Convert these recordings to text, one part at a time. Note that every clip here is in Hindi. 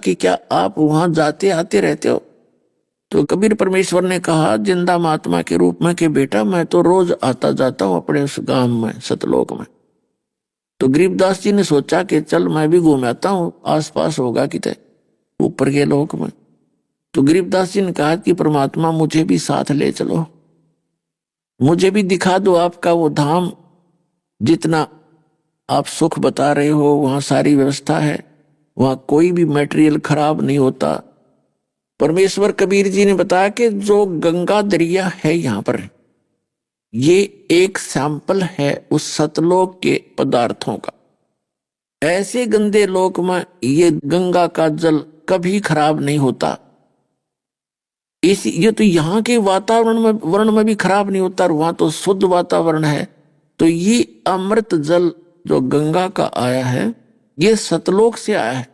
कि क्या आप वहां जाते आते रहते हो? तो कबीर परमेश्वर ने कहा जिंदा महात्मा के रूप में कि बेटा मैं तो रोज आता जाता हूं अपने उस गांव में सतलोक में। तो गरीबदास जी ने सोचा कि चल मैं भी घूम आता हूं, आसपास होगा किते ऊपर के लोक में। तो गरीबदास जी ने कहा कि परमात्मा मुझे भी साथ ले चलो, मुझे भी दिखा दो आपका वो धाम, जितना आप सुख बता रहे हो वहां सारी व्यवस्था है, वहां कोई भी मटेरियल खराब नहीं होता। परमेश्वर कबीर जी ने बताया कि जो गंगा दरिया है यहाँ पर, ये एक सैंपल है उस सतलोक के पदार्थों का। ऐसे गंदे लोक में ये गंगा का जल कभी खराब नहीं होता। इस ये तो यहाँ के वातावरण में वर्ण में भी खराब नहीं होता, और वहां तो शुद्ध वातावरण है। तो ये अमृत जल जो गंगा का आया है ये सतलोक से आया है,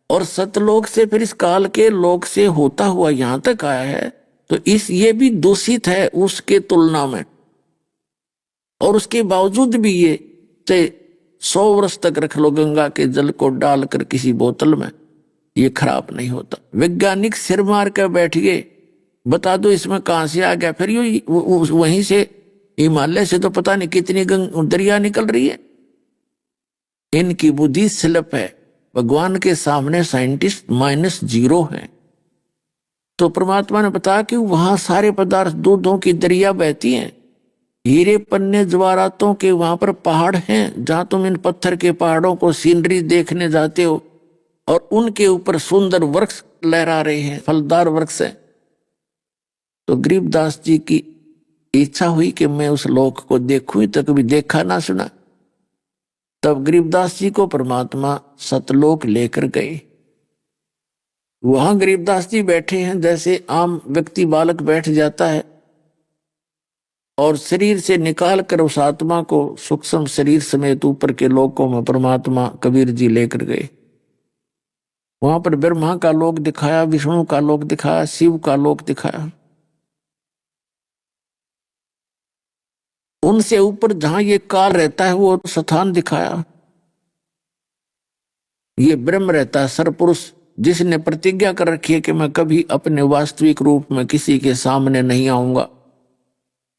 और सतलोक से फिर इस काल के लोक से होता हुआ यहां तक आया है। तो इस ये भी दूषित है उसके तुलना में, और उसके बावजूद भी ये चाहे 100 वर्ष तक रख लो गंगा के जल को डालकर किसी बोतल में, ये खराब नहीं होता। वैज्ञानिक सिर मार कर बैठ गए, बता दो इसमें कहां से आ गया। फिर यू वहीं से हिमालय से तो पता नहीं कितनी दरिया निकल रही है। इनकी बुद्धि स्लिप है, भगवान के सामने साइंटिस्ट -0 है। तो परमात्मा ने बताया कि वहां सारे पदार्थ दूधों की दरिया बहती हैं, हीरे पन्ने जवाहरातों के वहां पर पहाड़ हैं, जहां तुम इन पत्थर के पहाड़ों को सीनरी देखने जाते हो, और उनके ऊपर सुंदर वृक्ष लहरा रहे हैं, फलदार वृक्ष है। तो गरीबदास जी की इच्छा हुई कि मैं उस लोक को देखूं, तो कभी देखा ना सुना। तब गरीबदास जी को परमात्मा सतलोक लेकर गए। वहां गरीबदास जी बैठे हैं जैसे आम व्यक्ति बालक बैठ जाता है, और शरीर से निकाल कर उस आत्मा को सूक्ष्म शरीर समेत ऊपर के लोकों में परमात्मा कबीर जी लेकर गए। वहां पर ब्रह्मा का लोक दिखाया, विष्णु का लोक दिखाया, शिव का लोक दिखाया। उनसे ऊपर जहां ये काल रहता है वो स्थान दिखाया। ये ब्रह्म रहता है सरपुरुष, जिसने प्रतिज्ञा कर रखी है कि मैं कभी अपने वास्तविक रूप में किसी के सामने नहीं आऊंगा।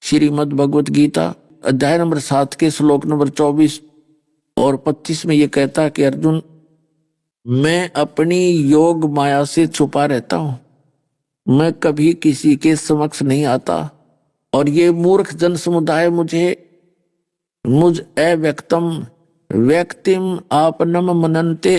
श्रीमद् भगवत गीता अध्याय नंबर 7 के श्लोक नंबर 24 और 25 में ये कहता है कि अर्जुन, मैं अपनी योग माया से छुपा रहता हूं, मैं कभी किसी के समक्ष नहीं आता, और ये मूर्ख जन समुदाय मुझ अव्यक्तम व्यक्तिम आपनम मनन्ते